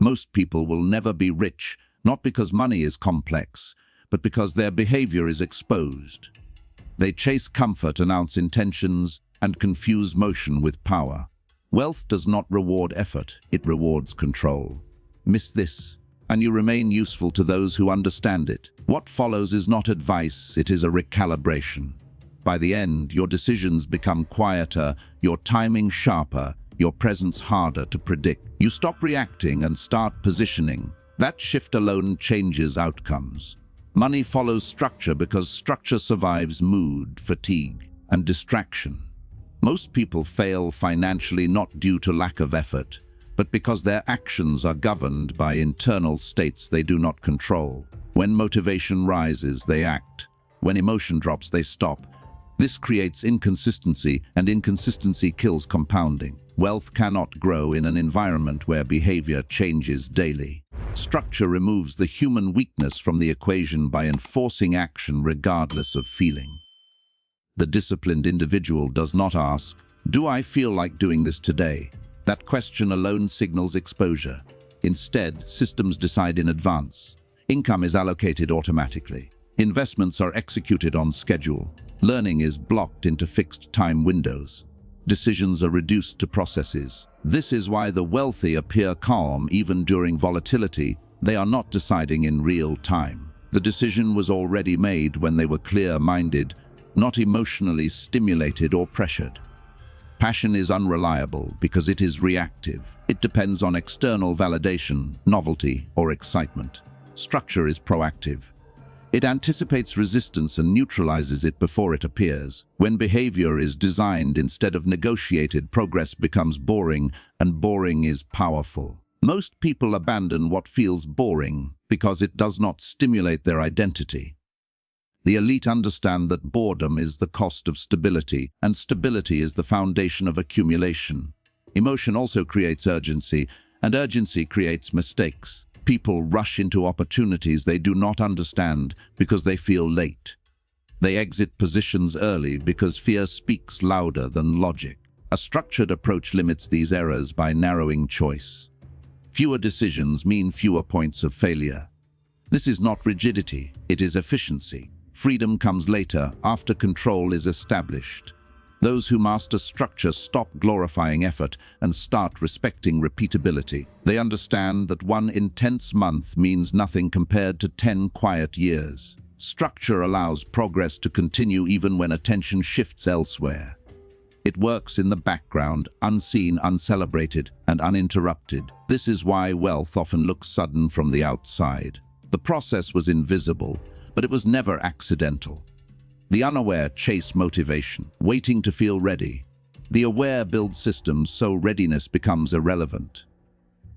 Most people will never be rich, not because money is complex, but because their behavior is exposed. They chase comfort, announce intentions, and confuse motion with power. Wealth does not reward effort, it rewards control. Miss this, and you remain useful to those who understand it. What follows is not advice, it is a recalibration. By the end, your decisions become quieter, your timing sharper, your presence harder to predict. You stop reacting and start positioning. That shift alone changes outcomes. Money follows structure because structure survives mood, fatigue, and distraction. Most people fail financially not due to lack of effort, but because their actions are governed by internal states they do not control. When motivation rises, they act. When emotion drops, they stop. This creates inconsistency, and inconsistency kills compounding. Wealth cannot grow in an environment where behavior changes daily. Structure removes the human weakness from the equation by enforcing action regardless of feeling. The disciplined individual does not ask, "Do I feel like doing this today?" That question alone signals exposure. Instead, systems decide in advance. Income is allocated automatically. Investments are executed on schedule. Learning is blocked into fixed time windows. Decisions are reduced to processes. This is why the wealthy appear calm even during volatility. They are not deciding in real time. The decision was already made when they were clear-minded, not emotionally stimulated or pressured. Passion is unreliable because it is reactive. It depends on external validation, novelty, or excitement. Structure is proactive. It anticipates resistance and neutralizes it before it appears. When behavior is designed instead of negotiated, progress becomes boring, and boring is powerful. Most people abandon what feels boring because it does not stimulate their identity. The elite understand that boredom is the cost of stability, and stability is the foundation of accumulation. Emotion also creates urgency, and urgency creates mistakes. People rush into opportunities they do not understand because they feel late. They exit positions early because fear speaks louder than logic. A structured approach limits these errors by narrowing choice. Fewer decisions mean fewer points of failure. This is not rigidity, it is efficiency. Freedom comes later, after control is established. Those who master structure stop glorifying effort and start respecting repeatability. They understand that one intense month means nothing compared to 10 quiet years. Structure allows progress to continue even when attention shifts elsewhere. It works in the background, unseen, uncelebrated, and uninterrupted. This is why wealth often looks sudden from the outside. The process was invisible, but it was never accidental. The unaware chase motivation, waiting to feel ready. The aware build systems so readiness becomes irrelevant.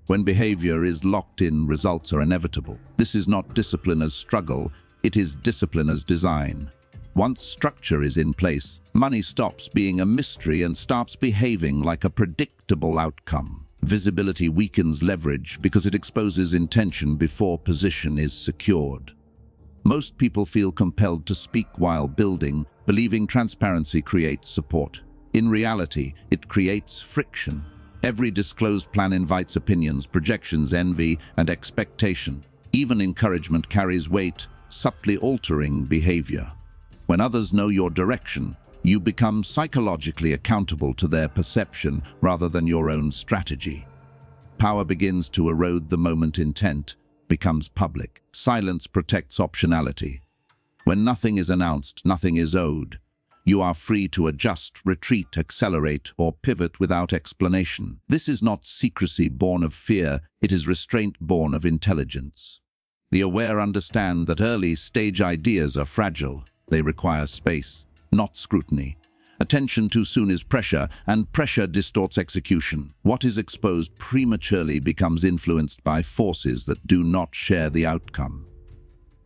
When behavior is locked in, results are inevitable. This is not discipline as struggle, it is discipline as design. Once structure is in place, money stops being a mystery and starts behaving like a predictable outcome. Visibility weakens leverage because it exposes intention before position is secured. Most people feel compelled to speak while building, believing transparency creates support. In reality, it creates friction. Every disclosed plan invites opinions, projections, envy, and expectation. Even encouragement carries weight, subtly altering behavior. When others know your direction, you become psychologically accountable to their perception rather than your own strategy. Power begins to erode the moment intent becomes public. Silence protects optionality. When nothing is announced, nothing is owed. You are free to adjust, retreat, accelerate, or pivot without explanation. This is not secrecy born of fear, it is restraint born of intelligence. The aware understand that early-stage ideas are fragile. They require space, not scrutiny. Attention too soon is pressure, and pressure distorts execution. What is exposed prematurely becomes influenced by forces that do not share the outcome.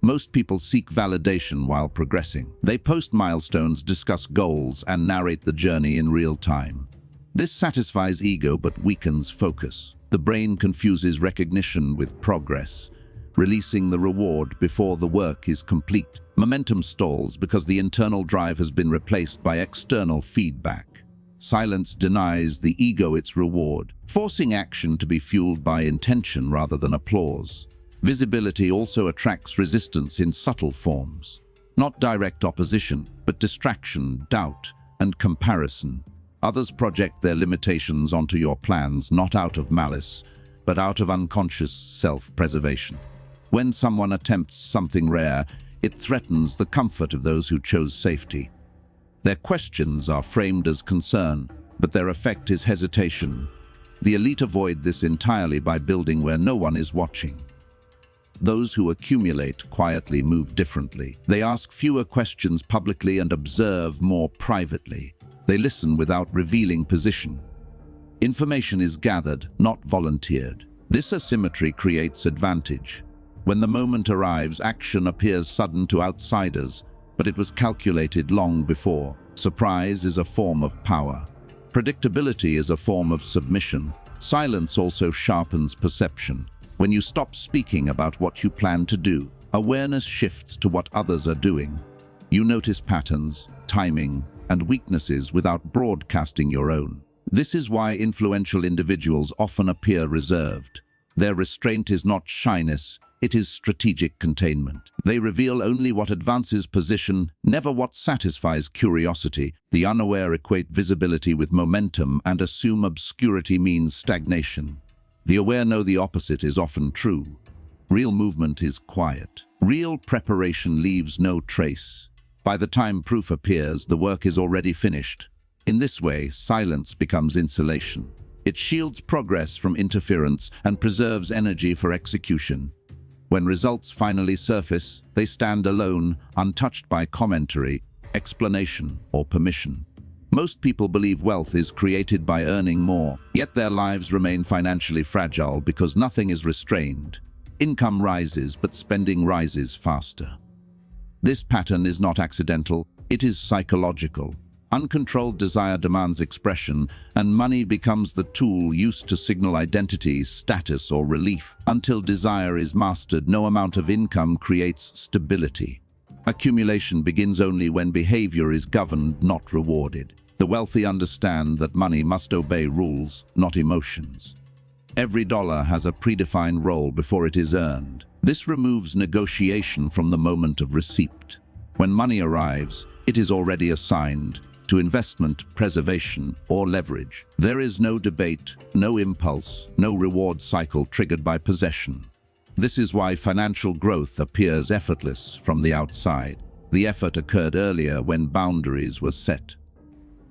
Most people seek validation while progressing. They post milestones, discuss goals, and narrate the journey in real time. This satisfies ego but weakens focus. The brain confuses recognition with progress, releasing the reward before the work is complete. Momentum stalls because the internal drive has been replaced by external feedback. Silence denies the ego its reward, forcing action to be fueled by intention rather than applause. Visibility also attracts resistance in subtle forms. Not direct opposition, but distraction, doubt, and comparison. Others project their limitations onto your plans, not out of malice, but out of unconscious self-preservation. When someone attempts something rare, it threatens the comfort of those who chose safety. Their questions are framed as concern, but their effect is hesitation. The elite avoid this entirely by building where no one is watching. Those who accumulate quietly move differently. They ask fewer questions publicly and observe more privately. They listen without revealing position. Information is gathered, not volunteered. This asymmetry creates advantage. When the moment arrives, action appears sudden to outsiders, but it was calculated long before. Surprise is a form of power. Predictability is a form of submission. Silence also sharpens perception. When you stop speaking about what you plan to do, awareness shifts to what others are doing. You notice patterns, timing, and weaknesses without broadcasting your own. This is why influential individuals often appear reserved. Their restraint is not shyness, it is strategic containment. They reveal only what advances position, never what satisfies curiosity. The unaware equate visibility with momentum and assume obscurity means stagnation. The aware know the opposite is often true. Real movement is quiet. Real preparation leaves no trace. By the time proof appears, the work is already finished. In this way, silence becomes insulation. It shields progress from interference and preserves energy for execution. When results finally surface, they stand alone, untouched by commentary, explanation, or permission. Most people believe wealth is created by earning more, yet their lives remain financially fragile because nothing is restrained. Income rises, but spending rises faster. This pattern is not accidental, it is psychological. Uncontrolled desire demands expression, and money becomes the tool used to signal identity, status, or relief. Until desire is mastered, no amount of income creates stability. Accumulation begins only when behavior is governed, not rewarded. The wealthy understand that money must obey rules, not emotions. Every dollar has a predefined role before it is earned. This removes negotiation from the moment of receipt. When money arrives, it is already assigned to investment, preservation, or leverage. There is no debate, no impulse, no reward cycle triggered by possession. This is why financial growth appears effortless from the outside. The effort occurred earlier when boundaries were set.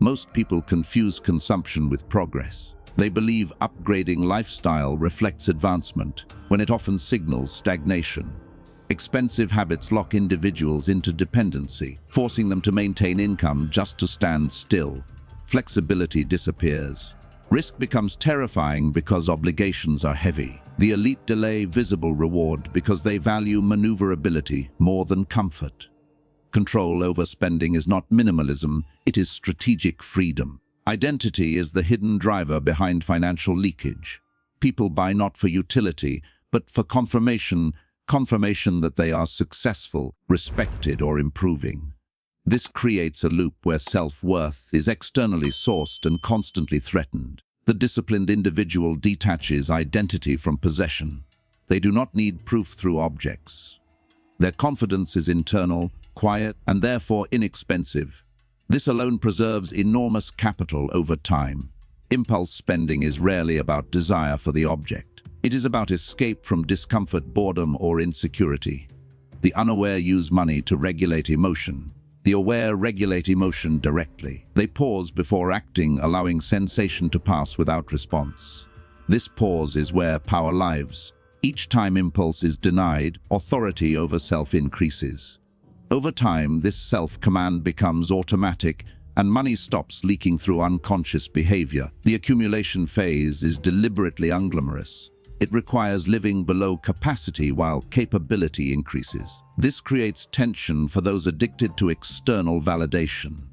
Most people confuse consumption with progress. They believe upgrading lifestyle reflects advancement, when it often signals stagnation. Expensive habits lock individuals into dependency, forcing them to maintain income just to stand still. Flexibility disappears. Risk becomes terrifying because obligations are heavy. The elite delay visible reward because they value maneuverability more than comfort. Control over spending is not minimalism, it is strategic freedom. Identity is the hidden driver behind financial leakage. People buy not for utility, but for confirmation that they are successful, respected, or improving. This creates a loop where self-worth is externally sourced and constantly threatened. The disciplined individual detaches identity from possession. They do not need proof through objects. Their confidence is internal, quiet, and therefore inexpensive. This alone preserves enormous capital over time. Impulse spending is rarely about desire for the object. It is about escape from discomfort, boredom, or insecurity. The unaware use money to regulate emotion. The aware regulate emotion directly. They pause before acting, allowing sensation to pass without response. This pause is where power lives. Each time impulse is denied, authority over self increases. Over time, this self-command becomes automatic, and money stops leaking through unconscious behavior. The accumulation phase is deliberately unglamorous. It requires living below capacity while capability increases. This creates tension for those addicted to external validation.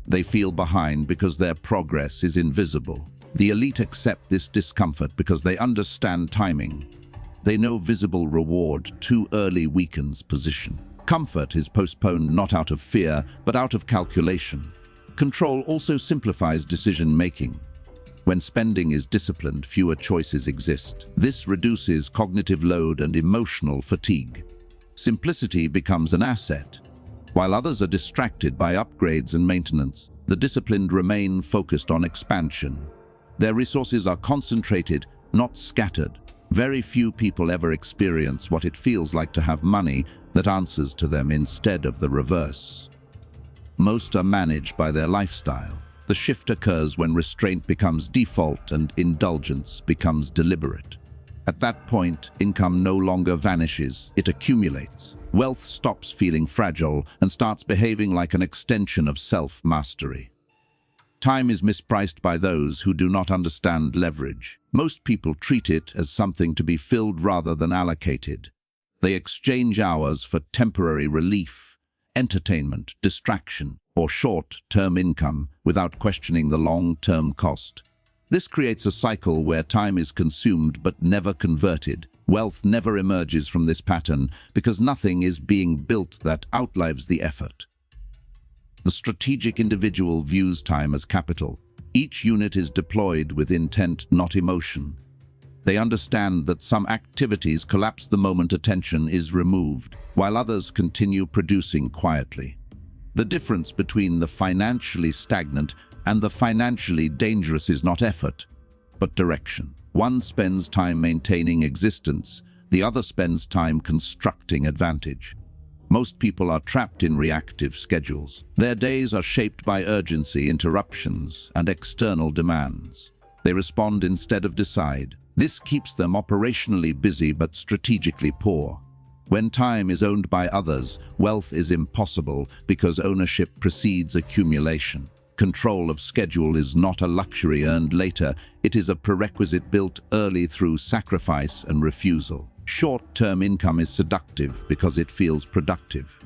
They feel behind because their progress is invisible. The elite accept this discomfort because they understand timing. They know visible reward too early weakens position. Comfort is postponed not out of fear, but out of calculation. Control also simplifies decision-making. When spending is disciplined, fewer choices exist. This reduces cognitive load and emotional fatigue. Simplicity becomes an asset. While others are distracted by upgrades and maintenance, the disciplined remain focused on expansion. Their resources are concentrated, not scattered. Very few people ever experience what it feels like to have money that answers to them instead of the reverse. Most are managed by their lifestyle. The shift occurs when restraint becomes default and indulgence becomes deliberate. At that point, income no longer vanishes, it accumulates. Wealth stops feeling fragile and starts behaving like an extension of self-mastery. Time is mispriced by those who do not understand leverage. Most people treat it as something to be filled rather than allocated. They exchange hours for temporary relief, entertainment, distraction, or short-term income without questioning the long-term cost. This creates a cycle where time is consumed but never converted. Wealth never emerges from this pattern because nothing is being built that outlives the effort. The strategic individual views time as capital. Each unit is deployed with intent, not emotion. They understand that some activities collapse the moment attention is removed, while others continue producing quietly. The difference between the financially stagnant and the financially dangerous is not effort, but direction. One spends time maintaining existence, the other spends time constructing advantage. Most people are trapped in reactive schedules. Their days are shaped by urgency, interruptions, and external demands. They respond instead of decide. This keeps them operationally busy but strategically poor. When time is owned by others, wealth is impossible because ownership precedes accumulation. Control of schedule is not a luxury earned later, it is a prerequisite built early through sacrifice and refusal. Short-term income is seductive because it feels productive.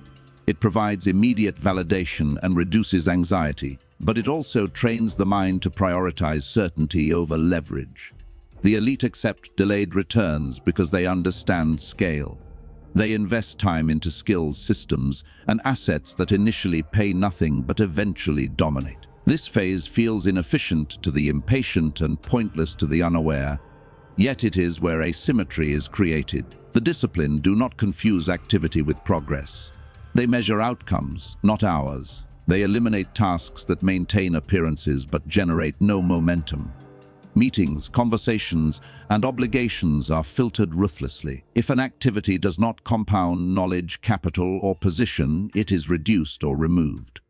It provides immediate validation and reduces anxiety, but it also trains the mind to prioritize certainty over leverage. The elite accept delayed returns because they understand scale. They invest time into skills, systems, and assets that initially pay nothing but eventually dominate. This phase feels inefficient to the impatient and pointless to the unaware, yet it is where asymmetry is created. The disciplined do not confuse activity with progress. They measure outcomes, not hours. They eliminate tasks that maintain appearances but generate no momentum. Meetings, conversations, and obligations are filtered ruthlessly. If an activity does not compound knowledge, capital, or position, it is reduced or removed.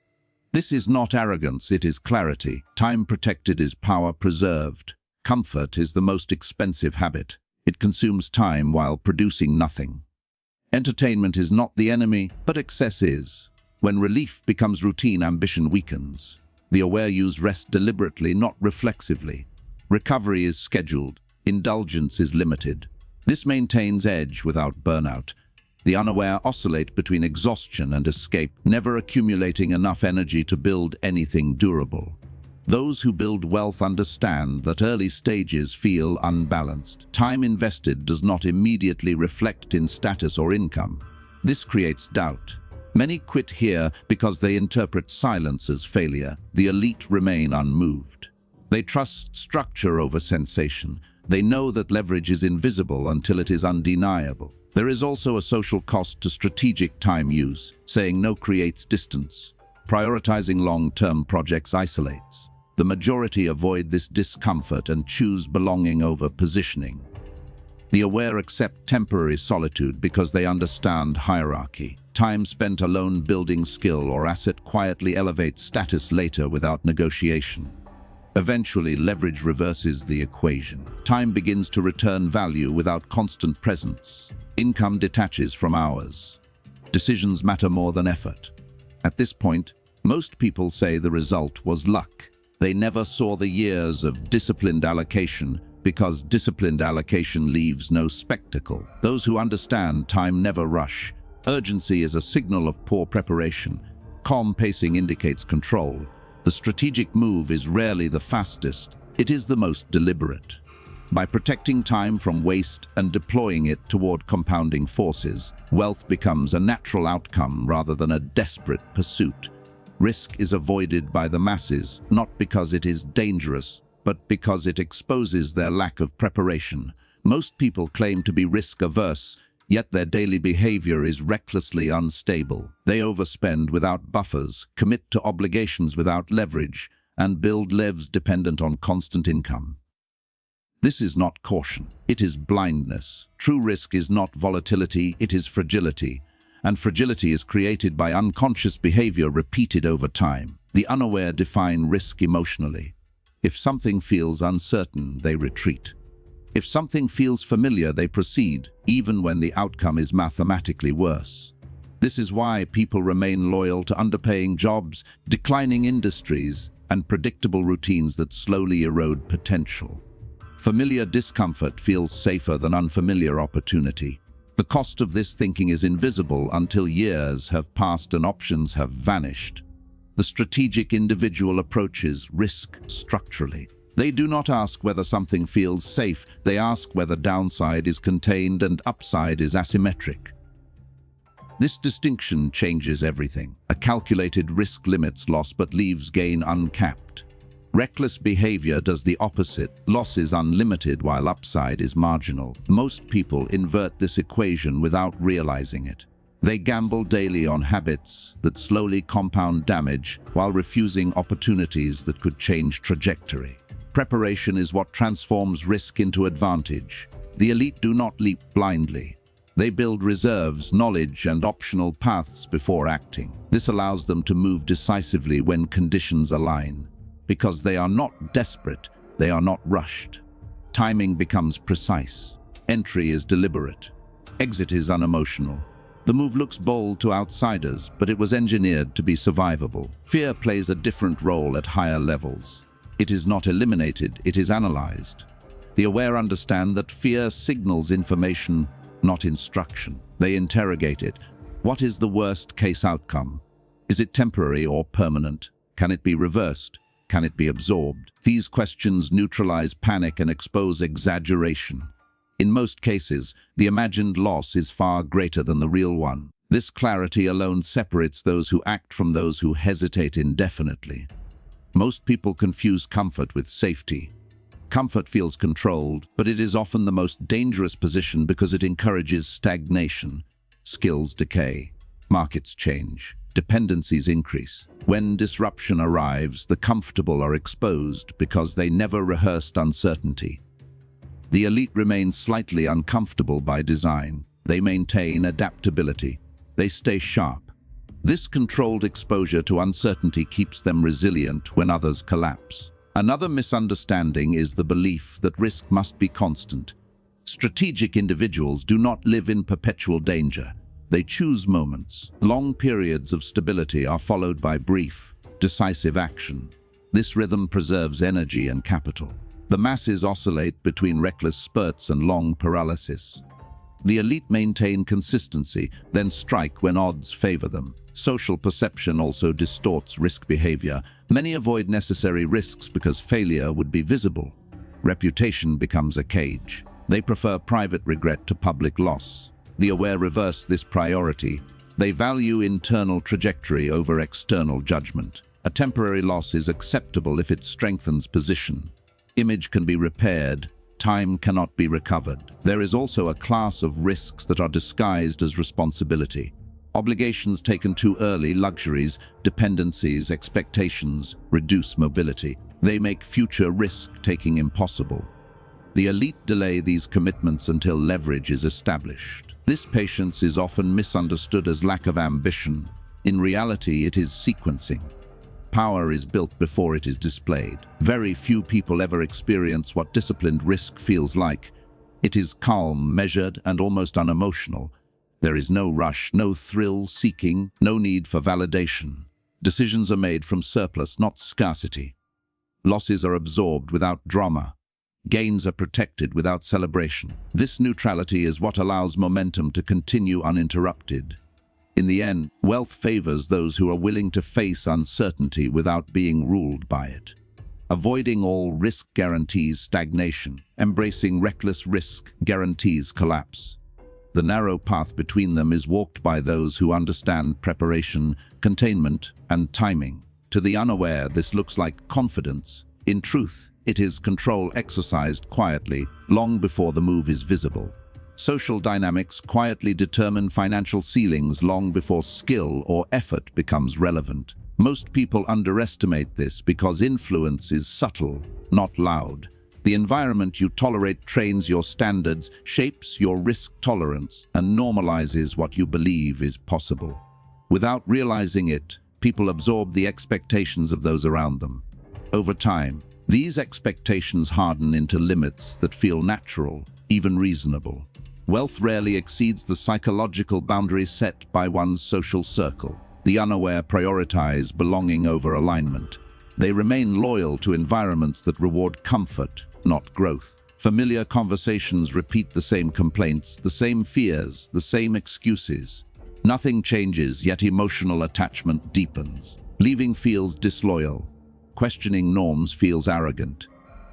This is not arrogance, it is clarity. Time protected is power preserved. Comfort is the most expensive habit. It consumes time while producing nothing. Entertainment is not the enemy, but excess is. When relief becomes routine, ambition weakens. The aware use rest deliberately, not reflexively. Recovery is scheduled, indulgence is limited. This maintains edge without burnout. The unaware oscillate between exhaustion and escape, never accumulating enough energy to build anything durable. Those who build wealth understand that early stages feel unbalanced. Time invested does not immediately reflect in status or income. This creates doubt. Many quit here because they interpret silence as failure. The elite remain unmoved. They trust structure over sensation. They know that leverage is invisible until it is undeniable. There is also a social cost to strategic time use. Saying no creates distance. Prioritizing long-term projects isolates. The majority avoid this discomfort and choose belonging over positioning. The aware accept temporary solitude because they understand hierarchy. Time spent alone building skill or asset quietly elevates status later without negotiation. Eventually, leverage reverses the equation. Time begins to return value without constant presence. Income detaches from hours. Decisions matter more than effort. At this point, most people say the result was luck. They never saw the years of disciplined allocation because disciplined allocation leaves no spectacle. Those who understand time never rush. Urgency is a signal of poor preparation. Calm pacing indicates control. The strategic move is rarely the fastest, it is the most deliberate. By protecting time from waste and deploying it toward compounding forces, wealth becomes a natural outcome rather than a desperate pursuit. Risk is avoided by the masses, not because it is dangerous, but because it exposes their lack of preparation. Most people claim to be risk-averse, yet their daily behavior is recklessly unstable. They overspend without buffers, commit to obligations without leverage, and build lives dependent on constant income. This is not caution, it is blindness. True risk is not volatility, it is fragility. And fragility is created by unconscious behavior repeated over time. The unaware define risk emotionally. If something feels uncertain, they retreat. If something feels familiar, they proceed, even when the outcome is mathematically worse. This is why people remain loyal to underpaying jobs, declining industries, and predictable routines that slowly erode potential. Familiar discomfort feels safer than unfamiliar opportunity. The cost of this thinking is invisible until years have passed and options have vanished. The strategic individual approaches risk structurally. They do not ask whether something feels safe, they ask whether downside is contained and upside is asymmetric. This distinction changes everything. A calculated risk limits loss but leaves gain uncapped. Reckless behavior does the opposite. Loss is unlimited while upside is marginal. Most people invert this equation without realizing it. They gamble daily on habits that slowly compound damage while refusing opportunities that could change trajectory. Preparation is what transforms risk into advantage. The elite do not leap blindly. They build reserves, knowledge, and optional paths before acting. This allows them to move decisively when conditions align. Because they are not desperate, they are not rushed. Timing becomes precise. Entry is deliberate. Exit is unemotional. The move looks bold to outsiders, but it was engineered to be survivable. Fear plays a different role at higher levels. It is not eliminated, it is analyzed. The aware understand that fear signals information, not instruction. They interrogate it. What is the worst-case outcome? Is it temporary or permanent? Can it be reversed? Can it be absorbed? These questions neutralize panic and expose exaggeration. In most cases, the imagined loss is far greater than the real one. This clarity alone separates those who act from those who hesitate indefinitely. Most people confuse comfort with safety. Comfort feels controlled, but it is often the most dangerous position because it encourages stagnation. Skills decay. Markets change. Dependencies increase. When disruption arrives, the comfortable are exposed because they never rehearsed uncertainty. The elite remain slightly uncomfortable by design. They maintain adaptability. They stay sharp. This controlled exposure to uncertainty keeps them resilient when others collapse. Another misunderstanding is the belief that risk must be constant. Strategic individuals do not live in perpetual danger. They choose moments. Long periods of stability are followed by brief, decisive action. This rhythm preserves energy and capital. The masses oscillate between reckless spurts and long paralysis. The elite maintain consistency, then strike when odds favor them. Social perception also distorts risk behavior. Many avoid necessary risks because failure would be visible. Reputation becomes a cage. They prefer private regret to public loss. The aware reverse this priority. They value internal trajectory over external judgment. A temporary loss is acceptable if it strengthens position. Image can be repaired. Time cannot be recovered. There is also a class of risks that are disguised as responsibility. Obligations taken too early, luxuries, dependencies, expectations, reduce mobility. They make future risk-taking impossible. The elite delay these commitments until leverage is established. This patience is often misunderstood as lack of ambition. In reality, it is sequencing. Power is built before it is displayed. Very few people ever experience what disciplined risk feels like. It is calm, measured, and almost unemotional. There is no rush, no thrill-seeking, no need for validation. Decisions are made from surplus, not scarcity. Losses are absorbed without drama. Gains are protected without celebration. This neutrality is what allows momentum to continue uninterrupted. In the end, wealth favors those who are willing to face uncertainty without being ruled by it. Avoiding all risk guarantees stagnation. Embracing reckless risk guarantees collapse. The narrow path between them is walked by those who understand preparation, containment, and timing. To the unaware, this looks like confidence. In truth, it is control exercised quietly, long before the move is visible. Social dynamics quietly determine financial ceilings long before skill or effort becomes relevant. Most people underestimate this because influence is subtle, not loud. The environment you tolerate trains your standards, shapes your risk tolerance, and normalizes what you believe is possible. Without realizing it, people absorb the expectations of those around them. Over time, these expectations harden into limits that feel natural, even reasonable. Wealth rarely exceeds the psychological boundaries set by one's social circle. The unaware prioritize belonging over alignment. They remain loyal to environments that reward comfort, not growth. Familiar conversations repeat the same complaints, the same fears, the same excuses. Nothing changes, yet emotional attachment deepens. Leaving feels disloyal. Questioning norms feels arrogant.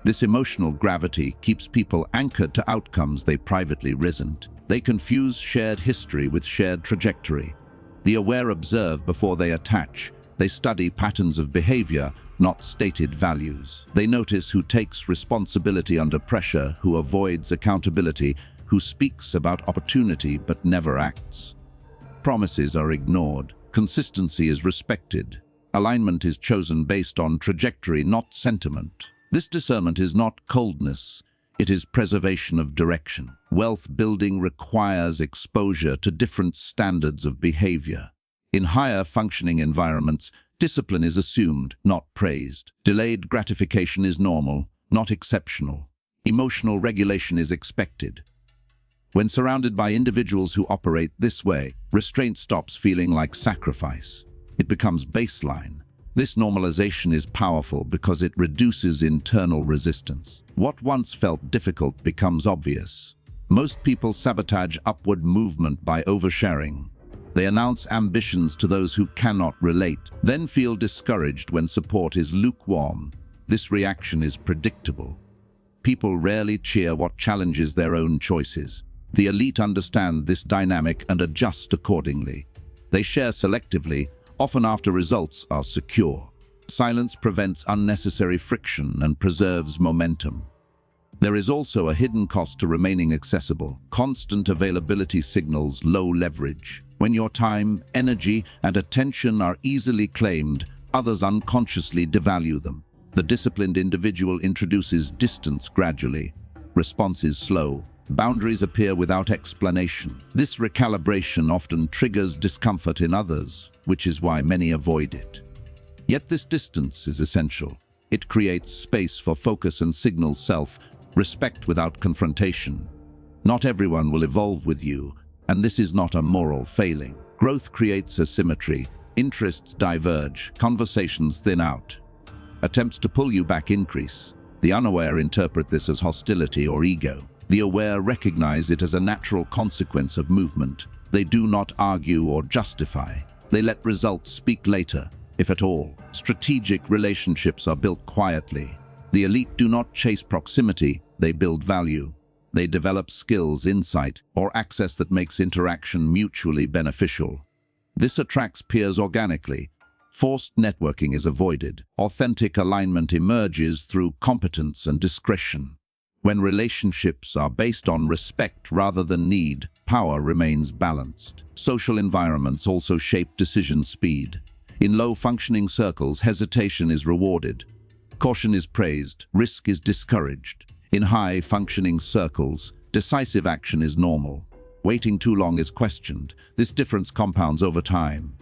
This emotional gravity keeps people anchored to outcomes they privately resent. They confuse shared history with shared trajectory. The aware observe before they attach. They study patterns of behavior, not stated values. They notice who takes responsibility under pressure, who avoids accountability, who speaks about opportunity but never acts. Promises are ignored. Consistency is respected. Alignment is chosen based on trajectory, not sentiment. This discernment is not coldness, it is preservation of direction. Wealth building requires exposure to different standards of behavior. In higher functioning environments, discipline is assumed, not praised. Delayed gratification is normal, not exceptional. Emotional regulation is expected. When surrounded by individuals who operate this way, restraint stops feeling like sacrifice. It becomes baseline. This normalization is powerful because it reduces internal resistance. What once felt difficult becomes obvious. Most people sabotage upward movement by oversharing. They announce ambitions to those who cannot relate, then feel discouraged when support is lukewarm. This reaction is predictable. People rarely cheer what challenges their own choices. The elite understand this dynamic and adjust accordingly. They share selectively, often after results are secure. Silence prevents unnecessary friction and preserves momentum. There is also a hidden cost to remaining accessible. Constant availability signals low leverage. When your time, energy, and attention are easily claimed, others unconsciously devalue them. The disciplined individual introduces distance gradually. Response is slow. Boundaries appear without explanation. This recalibration often triggers discomfort in others, which is why many avoid it. Yet this distance is essential. It creates space for focus and signals self-respect without confrontation. Not everyone will evolve with you, and this is not a moral failing. Growth creates asymmetry. Interests diverge. Conversations thin out. Attempts to pull you back increase. The unaware interpret this as hostility or ego. The aware recognize it as a natural consequence of movement. They do not argue or justify. They let results speak later, if at all. Strategic relationships are built quietly. The elite do not chase proximity, they build value. They develop skills, insight, or access that makes interaction mutually beneficial. This attracts peers organically. Forced networking is avoided. Authentic alignment emerges through competence and discretion. When relationships are based on respect rather than need, power remains balanced. Social environments also shape decision speed. In low-functioning circles, hesitation is rewarded. Caution is praised, risk is discouraged. In high-functioning circles, decisive action is normal. Waiting too long is questioned. This difference compounds over time.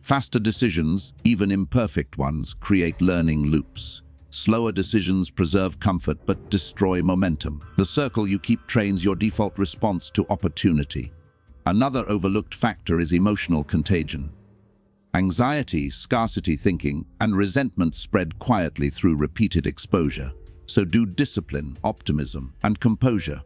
Faster decisions, even imperfect ones, create learning loops. Slower decisions preserve comfort but destroy momentum. The circle you keep trains your default response to opportunity. Another overlooked factor is emotional contagion. Anxiety, scarcity thinking, and resentment spread quietly through repeated exposure. So do discipline, optimism, and composure.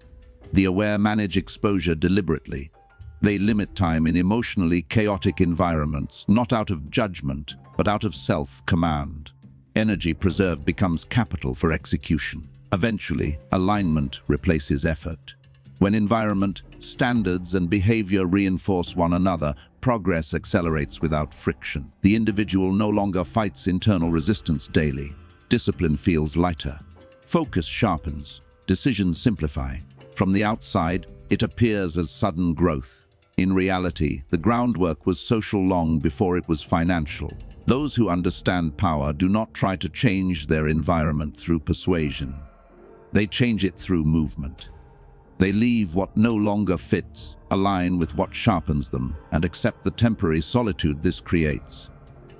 The aware manage exposure deliberately. They limit time in emotionally chaotic environments, not out of judgment, but out of self-command. Energy preserved becomes capital for execution. Eventually, alignment replaces effort. When environment, standards, and behavior reinforce one another, progress accelerates without friction. The individual no longer fights internal resistance daily. Discipline feels lighter. Focus sharpens. Decisions simplify. From the outside, it appears as sudden growth. In reality, the groundwork was social long before it was financial. Those who understand power do not try to change their environment through persuasion. They change it through movement. They leave what no longer fits, align with what sharpens them, and accept the temporary solitude this creates.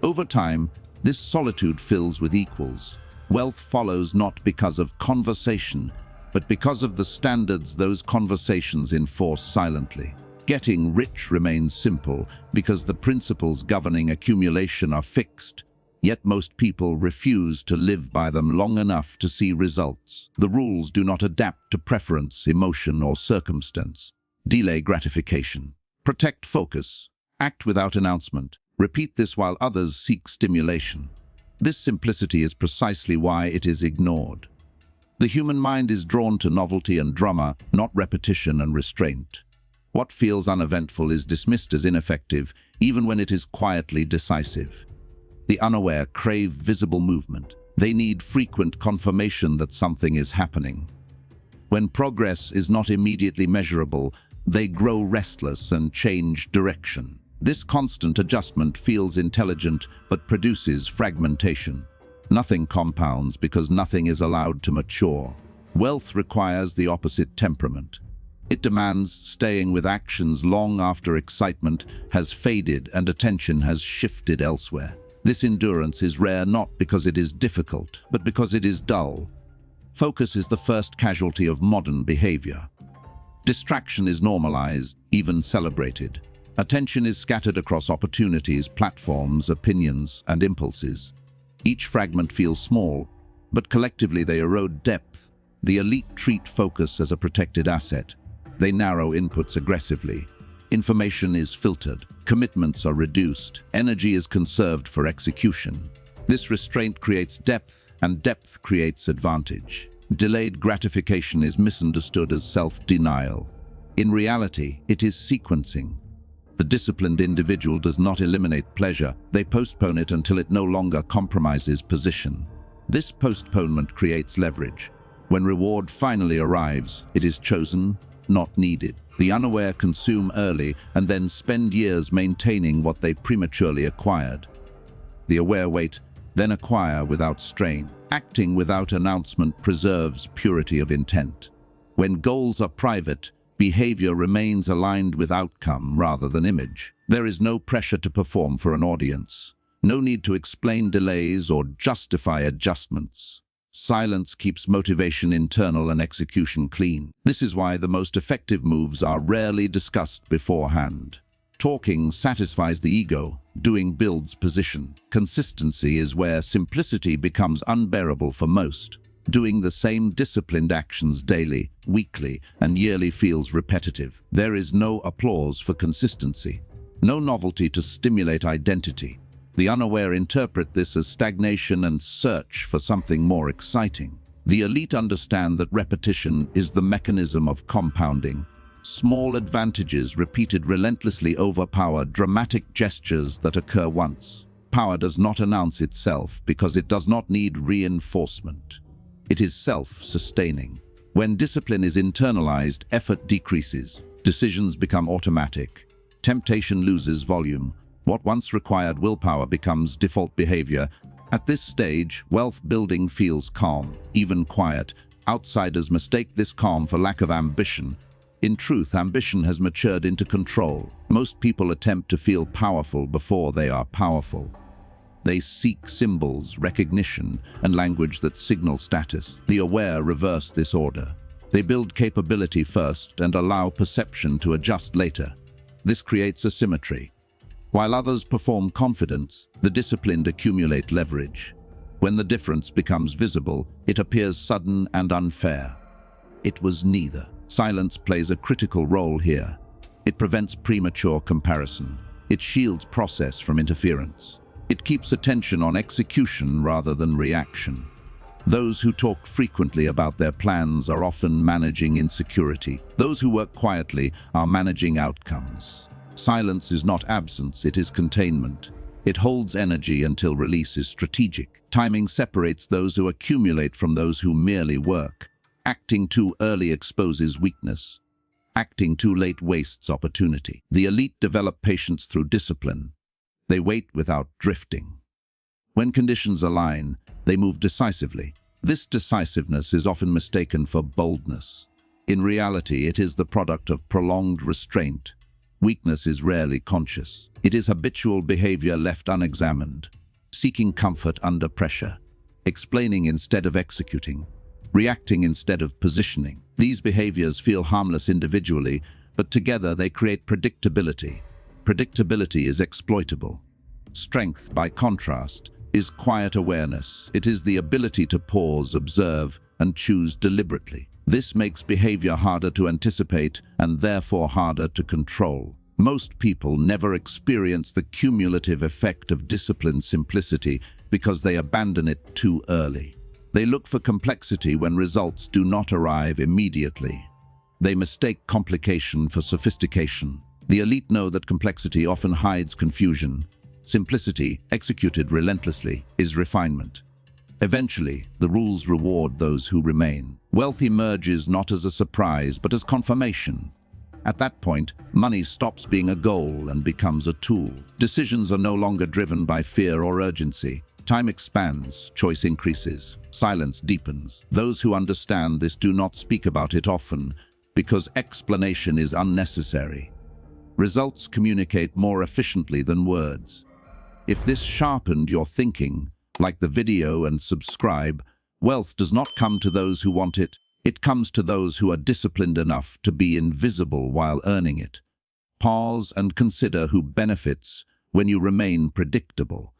Over time, this solitude fills with equals. Wealth follows not because of conversation, but because of the standards those conversations enforce silently. Getting rich remains simple because the principles governing accumulation are fixed, yet most people refuse to live by them long enough to see results. The rules do not adapt to preference, emotion, or circumstance. Delay gratification. Protect focus. Act without announcement. Repeat this while others seek stimulation. This simplicity is precisely why it is ignored. The human mind is drawn to novelty and drama, not repetition and restraint. What feels uneventful is dismissed as ineffective, even when it is quietly decisive. The unaware crave visible movement. They need frequent confirmation that something is happening. When progress is not immediately measurable, they grow restless and change direction. This constant adjustment feels intelligent but produces fragmentation. Nothing compounds because nothing is allowed to mature. Wealth requires the opposite temperament. It demands staying with actions long after excitement has faded and attention has shifted elsewhere. This endurance is rare not because it is difficult, but because it is dull. Focus is the first casualty of modern behavior. Distraction is normalized, even celebrated. Attention is scattered across opportunities, platforms, opinions, and impulses. Each fragment feels small, but collectively they erode depth. The elite treat focus as a protected asset. They narrow inputs aggressively. Information is filtered. Commitments are reduced. Energy is conserved for execution. This restraint creates depth, and depth creates advantage. Delayed gratification is misunderstood as self-denial. In reality, it is sequencing. The disciplined individual does not eliminate pleasure. They postpone it until it no longer compromises position. This postponement creates leverage. When reward finally arrives, it is chosen, not needed. The unaware consume early and then spend years maintaining what they prematurely acquired. The aware wait, then acquire without strain. Acting without announcement preserves purity of intent. When goals are private, behavior remains aligned with outcome rather than image. There is no pressure to perform for an audience. No need to explain delays or justify adjustments. Silence keeps motivation internal and execution clean. This is why the most effective moves are rarely discussed beforehand. Talking satisfies the ego, doing builds position. Consistency is where simplicity becomes unbearable for most. Doing the same disciplined actions daily, weekly, and yearly feels repetitive. There is no applause for consistency, no novelty to stimulate identity. The unaware interpret this as stagnation and search for something more exciting. The elite understand that repetition is the mechanism of compounding. Small advantages repeated relentlessly overpower dramatic gestures that occur once. Power does not announce itself because it does not need reinforcement. It is self-sustaining. When discipline is internalized, effort decreases. Decisions become automatic. Temptation loses volume. What once required willpower becomes default behavior. At this stage, wealth building feels calm, even quiet. Outsiders mistake this calm for lack of ambition. In truth, ambition has matured into control. Most people attempt to feel powerful before they are powerful. They seek symbols, recognition, and language that signal status. The aware reverse this order. They build capability first and allow perception to adjust later. This creates asymmetry. While others perform confidence, the disciplined accumulate leverage. When the difference becomes visible, it appears sudden and unfair. It was neither. Silence plays a critical role here. It prevents premature comparison. It shields process from interference. It keeps attention on execution rather than reaction. Those who talk frequently about their plans are often managing insecurity. Those who work quietly are managing outcomes. Silence is not absence, it is containment. It holds energy until release is strategic. Timing separates those who accumulate from those who merely work. Acting too early exposes weakness. Acting too late wastes opportunity. The elite develop patience through discipline. They wait without drifting. When conditions align, they move decisively. This decisiveness is often mistaken for boldness. In reality, it is the product of prolonged restraint. Weakness is rarely conscious. It is habitual behavior left unexamined, seeking comfort under pressure, explaining instead of executing, reacting instead of positioning. These behaviors feel harmless individually, but together they create predictability. Predictability is exploitable. Strength, by contrast, is quiet awareness. It is the ability to pause, observe, and choose deliberately. This makes behavior harder to anticipate and therefore harder to control. Most people never experience the cumulative effect of disciplined simplicity because they abandon it too early. They look for complexity when results do not arrive immediately. They mistake complication for sophistication. The elite know that complexity often hides confusion. Simplicity, executed relentlessly, is refinement. Eventually, the rules reward those who remain. Wealth emerges not as a surprise, but as confirmation. At that point, money stops being a goal and becomes a tool. Decisions are no longer driven by fear or urgency. Time expands, choice increases, silence deepens. Those who understand this do not speak about it often because explanation is unnecessary. Results communicate more efficiently than words. If this sharpened your thinking, like the video and subscribe. Wealth does not come to those who want it. It comes to those who are disciplined enough to be invisible while earning it. Pause and consider who benefits when you remain predictable.